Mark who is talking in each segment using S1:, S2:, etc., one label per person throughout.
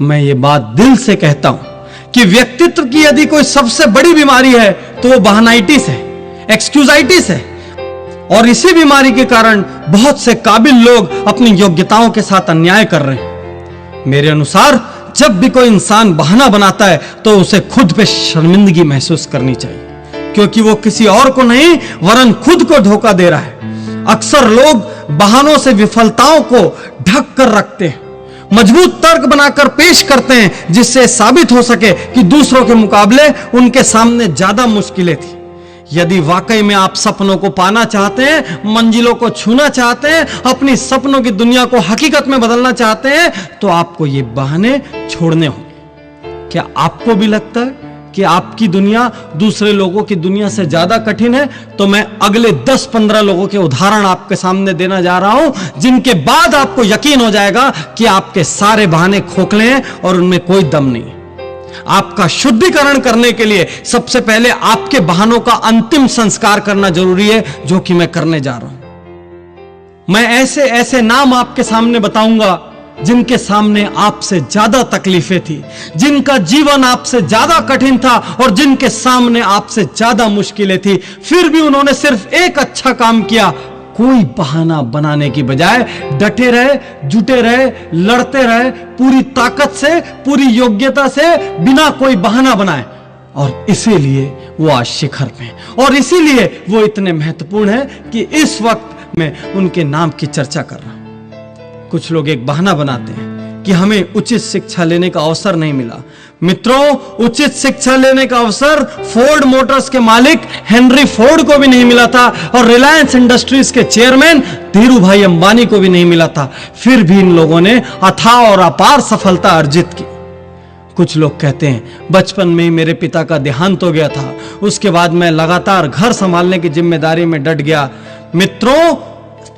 S1: मैं ये बात दिल से कहता हूं कि व्यक्तित्व की यदि कोई सबसे बड़ी बीमारी है तो वो बहानाइटिस है, एक्सक्यूजाइटिस है। और इसी बीमारी के कारण बहुत से काबिल लोग अपनी योग्यताओं के साथ अन्याय कर रहे हैं। मेरे अनुसार जब भी कोई इंसान बहाना बनाता है तो उसे खुद पे शर्मिंदगी महसूस करनी चाहिए, क्योंकि वो किसी और को नहीं वरन खुद को धोखा दे रहा है। अक्सर लोग बहानों से विफलताओं को ढक कर रखते हैं, मजबूत तर्क बनाकर पेश करते हैं जिससे साबित हो सके कि दूसरों के मुकाबले उनके सामने ज्यादा मुश्किलें थी। यदि वाकई में आप सपनों को पाना चाहते हैं, मंजिलों को छूना चाहते हैं, अपनी सपनों की दुनिया को हकीकत में बदलना चाहते हैं, तो आपको ये बहाने छोड़ने होंगे। क्या आपको भी लगता है कि आपकी दुनिया दूसरे लोगों की दुनिया से ज्यादा कठिन है? तो मैं अगले 10-15 लोगों के उदाहरण आपके सामने देना जा रहा हूं, जिनके बाद आपको यकीन हो जाएगा कि आपके सारे बहाने खोखले हैं और उनमें कोई दम नहीं है। आपका शुद्धिकरण करने के लिए सबसे पहले आपके बहानों का अंतिम संस्कार करना जरूरी है, जो कि मैं करने जा रहा हूं। मैं ऐसे ऐसे नाम आपके सामने बताऊंगा जिनके सामने आपसे ज्यादा तकलीफें थी, जिनका जीवन आपसे ज्यादा कठिन था और जिनके सामने आपसे ज्यादा मुश्किलें थी, फिर भी उन्होंने सिर्फ एक अच्छा काम किया। कोई बहाना बनाने की बजाय डटे रहे, जुटे रहे, लड़ते रहे, पूरी ताकत से, पूरी योग्यता से, बिना कोई बहाना बनाए। और इसीलिए वो आज शिखर पे हैं, और इसीलिए वो इतने महत्वपूर्ण हैं कि इस वक्त मैं उनके नाम की चर्चा कर रहा हूं। कुछ लोग एक बहाना बनाते हैं कि हमें उचित शिक्षा लेने का अवसर नहीं मिला। मित्रों, उचित शिक्षा लेने का अवसर फोर्ड मोटर्स के मालिक हेनरी फोर्ड को भी नहीं मिला था और रिलायंस इंडस्ट्रीज के चेयरमैन धीरू भाई अंबानी को भी नहीं मिला था। फिर भी इन लोगों ने अथाह और अपार सफलता अर्जित की। कुछ लोग कहते हैं बचपन में ही मेरे पिता का देहांत हो गया था, उसके बाद मैं लगातार घर संभालने की जिम्मेदारी में डट गया। मित्रों,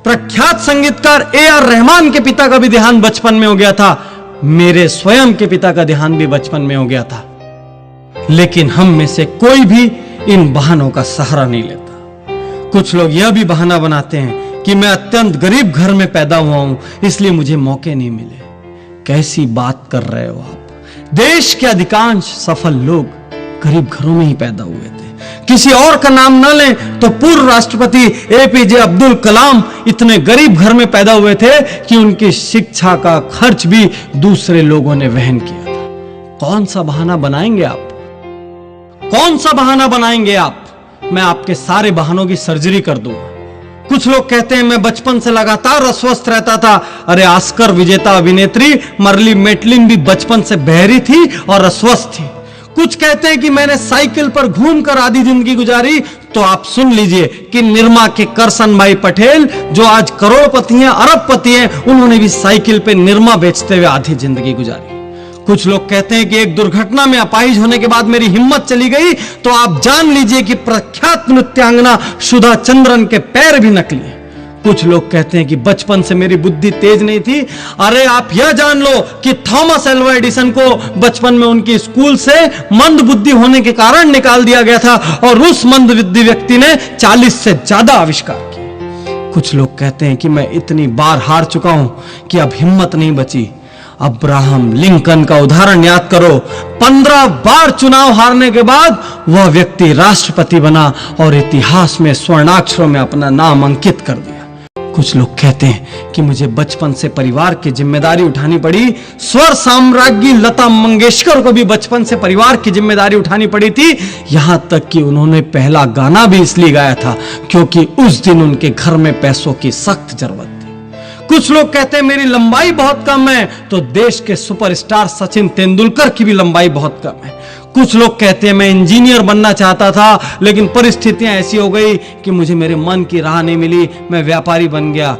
S1: प्रख्यात संगीतकार AR रहमान के पिता का भी देहांत बचपन में हो गया था। मेरे स्वयं के पिता का देहांत भी बचपन में हो गया था। लेकिन हम में से कोई भी इन बहानों का सहारा नहीं लेता। कुछ लोग यह भी बहाना बनाते हैं कि मैं अत्यंत गरीब घर में पैदा हुआ हूं, इसलिए मुझे मौके नहीं मिले। कैसी बात कर रहे हो आप? देश के अधिकांश सफल लोग गरीब घरों में ही पैदा हुए थे। किसी और का नाम न लें तो पूर्व राष्ट्रपति APJ अब्दुल कलाम इतने गरीब घर में पैदा हुए थे कि उनकी शिक्षा का खर्च भी दूसरे लोगों ने वहन किया था। कौन सा बहाना बनाएंगे आप? कौन सा बहाना बनाएंगे आप? मैं आपके सारे बहानों की सर्जरी कर दूंगा। कुछ लोग कहते हैं मैं बचपन से लगातार अस्वस्थ रहता था। अरे, ऑस्कर विजेता अभिनेत्री मर्ली मेटलिन भी बचपन से बहरी थी और अस्वस्थ थी। कुछ कहते हैं कि मैंने साइकिल पर घूमकर आधी जिंदगी गुजारी। तो आप सुन लीजिए कि निरमा के करसन भाई पटेल, जो आज करोड़पति हैं, अरबपति हैं, उन्होंने भी साइकिल पे निरमा बेचते हुए आधी जिंदगी गुजारी। कुछ लोग कहते हैं कि एक दुर्घटना में अपाहिज होने के बाद मेरी हिम्मत चली गई। तो आप जान लीजिए कि प्रख्यात नृत्यांगना सुधा चंद्रन के पैर भी नकली हैं। कुछ लोग कहते हैं कि बचपन से मेरी बुद्धि तेज नहीं थी। अरे, आप यह जान लो कि थॉमस एल्वा एडिसन को बचपन में उनकी स्कूल से मंद बुद्धि होने के कारण निकाल दिया गया था और उस मंद बुद्धि व्यक्ति ने 40 से ज्यादा आविष्कार किए। कुछ लोग कहते हैं कि मैं इतनी बार हार चुका हूं कि अब हिम्मत नहीं बची। अब्राहम लिंकन का उदाहरण याद करो। 15 बार चुनाव हारने के बाद वह व्यक्ति राष्ट्रपति बना और इतिहास में स्वर्णाक्षरों में अपना नाम अंकित कर दिया। कुछ लोग कहते हैं कि मुझे बचपन से परिवार की जिम्मेदारी उठानी पड़ी। स्वर साम्राज्ञी लता मंगेशकर को भी बचपन से परिवार की जिम्मेदारी उठानी पड़ी थी। यहां तक कि उन्होंने पहला गाना भी इसलिए गाया था क्योंकि उस दिन उनके घर में पैसों की सख्त जरूरत थी। कुछ लोग कहते हैं मेरी लंबाई बहुत कम है, तो देश के सुपरस्टार सचिन तेंदुलकर की भी लंबाई बहुत कम है। कुछ लोग कहते हैं मैं इंजीनियर बनना चाहता था, लेकिन परिस्थितियां ऐसी हो गई कि मुझे मेरे मन की राह नहीं मिली, मैं व्यापारी बन गया।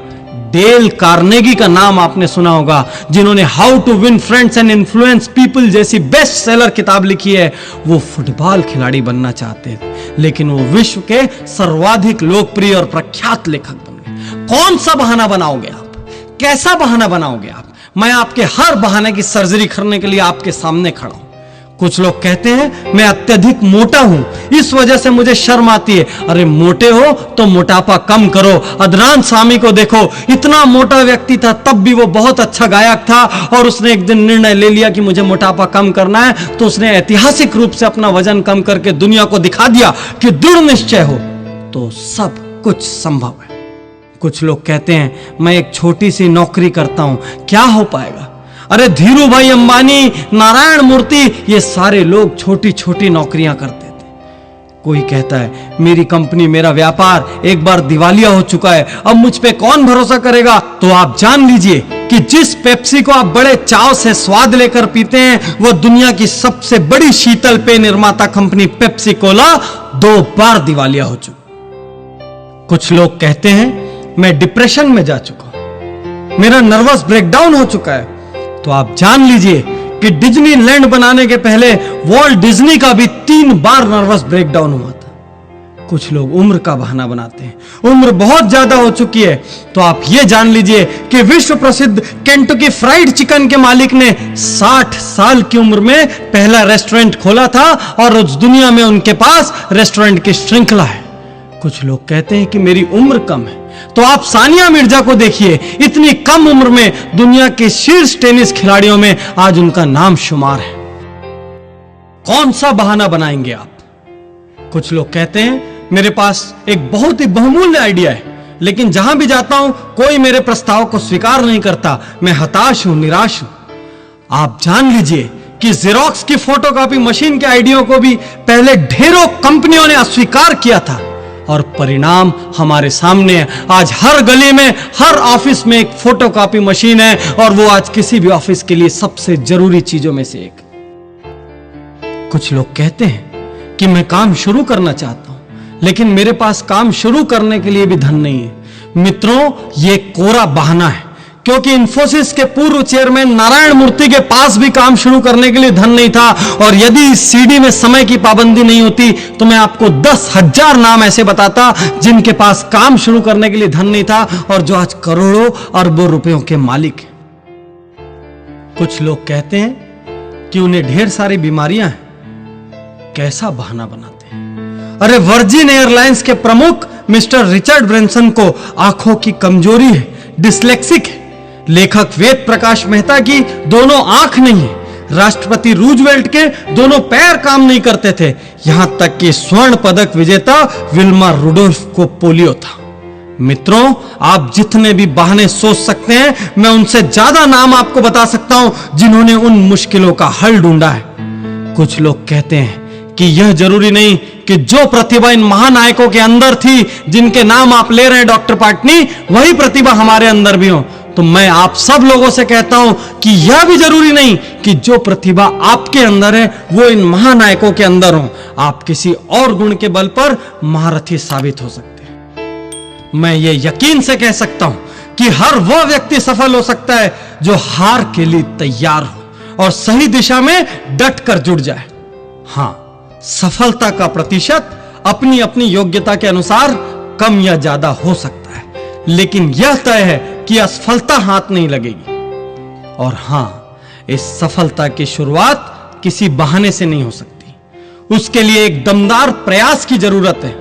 S1: डेल कार्नेगी का नाम आपने सुना होगा, जिन्होंने how to win friends and influence people जैसी बेस्ट सेलर किताब लिखी है। वो फुटबॉल खिलाड़ी बनना चाहते थे, लेकिन वो विश्व के सर्वाधिक लोकप्रिय और प्रख्यात लेखक बन गए। कौन सा बहाना बनाओगे आप? कैसा बहाना बनाओगे आप? मैं आपके हर बहाने की सर्जरी करने के लिए आपके सामने खड़ा हूं। कुछ लोग कहते हैं मैं अत्यधिक मोटा हूं, इस वजह से मुझे शर्म आती है। अरे मोटे हो तो मोटापा कम करो। अदनान सामी को देखो, इतना मोटा व्यक्ति था, तब भी वो बहुत अच्छा गायक था, और उसने एक दिन निर्णय ले लिया कि मुझे मोटापा कम करना है, तो उसने ऐतिहासिक रूप से अपना वजन कम करके दुनिया को दिखा दिया कि दृढ़ निश्चय हो तो सब कुछ संभव है। कुछ लोग कहते हैं मैं एक छोटी सी नौकरी करता हूं, क्या हो पाएगा। अरे धीरू भाई अंबानी, नारायण मूर्ति, ये सारे लोग छोटी छोटी नौकरियां करते थे। कोई कहता है मेरी कंपनी, मेरा व्यापार एक बार दिवालिया हो चुका है, अब मुझ पे कौन भरोसा करेगा। तो आप जान लीजिए कि जिस पेप्सी को आप बड़े चाव से स्वाद लेकर पीते हैं, वो दुनिया की सबसे बड़ी शीतल पेय निर्माता कंपनी पेप्सी कोला 2 बार दिवालिया हो चुकी। कुछ लोग कहते हैं मैं डिप्रेशन में जा चुका हूं, मेरा नर्वस ब्रेकडाउन हो चुका है। तो आप जान लीजिए कि डिज्नीलैंड बनाने के पहले वॉल्ट डिज्नी का भी 3 बार नर्वस ब्रेकडाउन हुआ था। कुछ लोग उम्र का बहाना बनाते हैं, उम्र बहुत ज्यादा हो चुकी है। तो आप यह जान लीजिए कि विश्व प्रसिद्ध केंटकी फ्राइड चिकन के मालिक ने 60 साल की उम्र में पहला रेस्टोरेंट खोला था, और उस दुनिया में उनके पास रेस्टोरेंट की श्रृंखला है। कुछ लोग कहते हैं कि मेरी उम्र कम है, तो आप सानिया मिर्जा को देखिए, इतनी कम उम्र में दुनिया के शीर्ष टेनिस खिलाड़ियों में आज उनका नाम शुमार है। कौन सा बहाना बनाएंगे आप। कुछ लोग कहते हैं मेरे पास एक बहुत ही बहुमूल्य आइडिया है, लेकिन जहां भी जाता हूं कोई मेरे प्रस्ताव को स्वीकार नहीं करता, मैं हताश हूं, निराश हूं। आप जान लीजिए कि जेरोक्स की फोटोकॉपी मशीन के आइडिया को भी पहले ढेरों कंपनियों ने अस्वीकार किया था, और परिणाम हमारे सामने है। आज हर गली में, हर ऑफिस में एक फोटोकॉपी मशीन है, और वो आज किसी भी ऑफिस के लिए सबसे जरूरी चीजों में से एक। कुछ लोग कहते हैं कि मैं काम शुरू करना चाहता हूं, लेकिन मेरे पास काम शुरू करने के लिए भी धन नहीं है। मित्रों, ये कोरा बहाना है, क्योंकि इंफोसिस के पूर्व चेयरमैन नारायण मूर्ति के पास भी काम शुरू करने के लिए धन नहीं था। और यदि इस सीडी में समय की पाबंदी नहीं होती तो मैं आपको 10,000 नाम ऐसे बताता जिनके पास काम शुरू करने के लिए धन नहीं था, और जो आज करोड़ों अरबों रुपयों के मालिक हैं। कुछ लोग कहते हैं कि उन्हें ढेर सारी बीमारियां हैं, कैसा बहाना बनाते हैं। अरे वर्जिन एयरलाइंस के प्रमुख मिस्टर रिचर्ड ब्रेंसन को आंखों की कमजोरी है, डिस्लेक्सिक है। लेखक वेद प्रकाश मेहता की दोनों आंख नहीं है। राष्ट्रपति रूजवेल्ट के दोनों पैर काम नहीं करते थे। यहां तक कि स्वर्ण पदक विजेता विल्मा रुडोल्फ को पोलियो था। मित्रों, आप जितने भी बहाने सोच सकते हैं, मैं उनसे ज्यादा नाम आपको बता सकता हूं जिन्होंने उन मुश्किलों का हल ढूंढा है। कुछ लोग कहते हैं कि यह जरूरी नहीं कि जो प्रतिभा इन महानायकों के अंदर थी, जिनके नाम आप ले रहे हैं डॉक्टर पाटनी, वही प्रतिभा हमारे अंदर भी हो। तो मैं आप सब लोगों से कहता हूं कि यह भी जरूरी नहीं कि जो प्रतिभा आपके अंदर है वो इन महानायकों के अंदर हो। आप किसी और गुण के बल पर महारथी साबित हो सकते हैं। मैं ये यकीन से कह सकता हूं कि हर वह व्यक्ति सफल हो सकता है जो हार के लिए तैयार हो और सही दिशा में डट कर जुड़ जाए। हां, सफलता का प्रतिशत अपनी अपनी योग्यता के अनुसार कम या ज्यादा हो सकता है, लेकिन यह तय है कि असफलता हाथ नहीं लगेगी। और हां, इस सफलता की शुरुआत किसी बहाने से नहीं हो सकती, उसके लिए एक दमदार प्रयास की जरूरत है।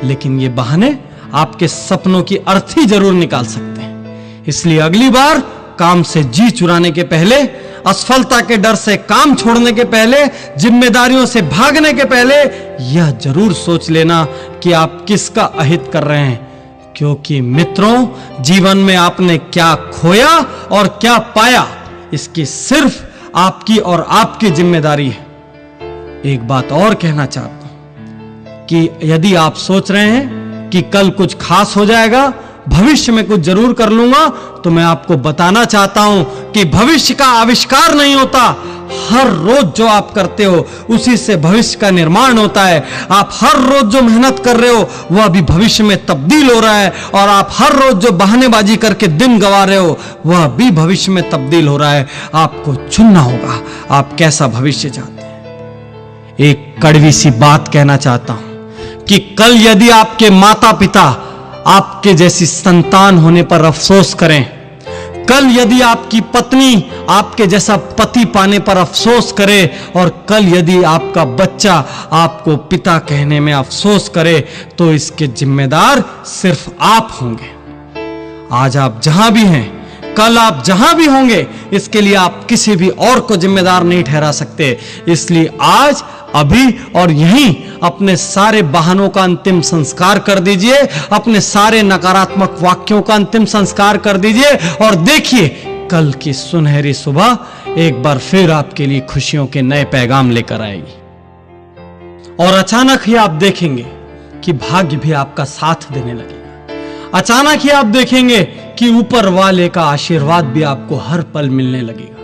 S1: लेकिन ये बहाने आपके सपनों की अर्थी जरूर निकाल सकते हैं। इसलिए अगली बार काम से जी चुराने के पहले, असफलता के डर से काम छोड़ने के पहले, जिम्मेदारियों से भागने के पहले यह जरूर सोच लेना कि आप किसका अहित कर रहे हैं। क्योंकि मित्रों, जीवन में आपने क्या खोया और क्या पाया, इसकी सिर्फ आपकी और आपकी जिम्मेदारी है। एक बात और कहना चाहता हूं कि यदि आप सोच रहे हैं कि कल कुछ खास हो जाएगा, भविष्य में कुछ जरूर कर लूंगा, तो मैं आपको बताना चाहता हूं कि भविष्य का आविष्कार नहीं होता। हर रोज जो आप करते हो उसी से भविष्य का निर्माण होता है। आप हर रोज जो मेहनत कर रहे हो वह भी भविष्य में तब्दील हो रहा है, और आप हर रोज जो बहानेबाजी करके दिन गंवा रहे हो वह भी भविष्य में तब्दील हो रहा है। आपको चुनना होगा आप कैसा भविष्य चाहते हैं। एक कड़वी सी बात कहना चाहता हूं कि कल यदि आपके माता पिता आपके जैसी संतान होने पर अफसोस करें, कल यदि आपकी पत्नी आपके जैसा पति पाने पर अफसोस करे, और कल यदि आपका बच्चा आपको पिता कहने में अफसोस करे, तो इसके जिम्मेदार सिर्फ आप होंगे। आज आप जहां भी हैं, कल आप जहां भी होंगे, इसके लिए आप किसी भी और को जिम्मेदार नहीं ठहरा सकते। इसलिए आज, अभी और यहीं अपने सारे बहानों का अंतिम संस्कार कर दीजिए, अपने सारे नकारात्मक वाक्यों का अंतिम संस्कार कर दीजिए, और देखिए कल की सुनहरी सुबह एक बार फिर आपके लिए खुशियों के नए पैगाम लेकर आएगी। और अचानक ही आप देखेंगे कि भाग्य भी आपका साथ देने लगेगा। अचानक ही आप देखेंगे कि ऊपर वाले का आशीर्वाद भी आपको हर पल मिलने लगेगा।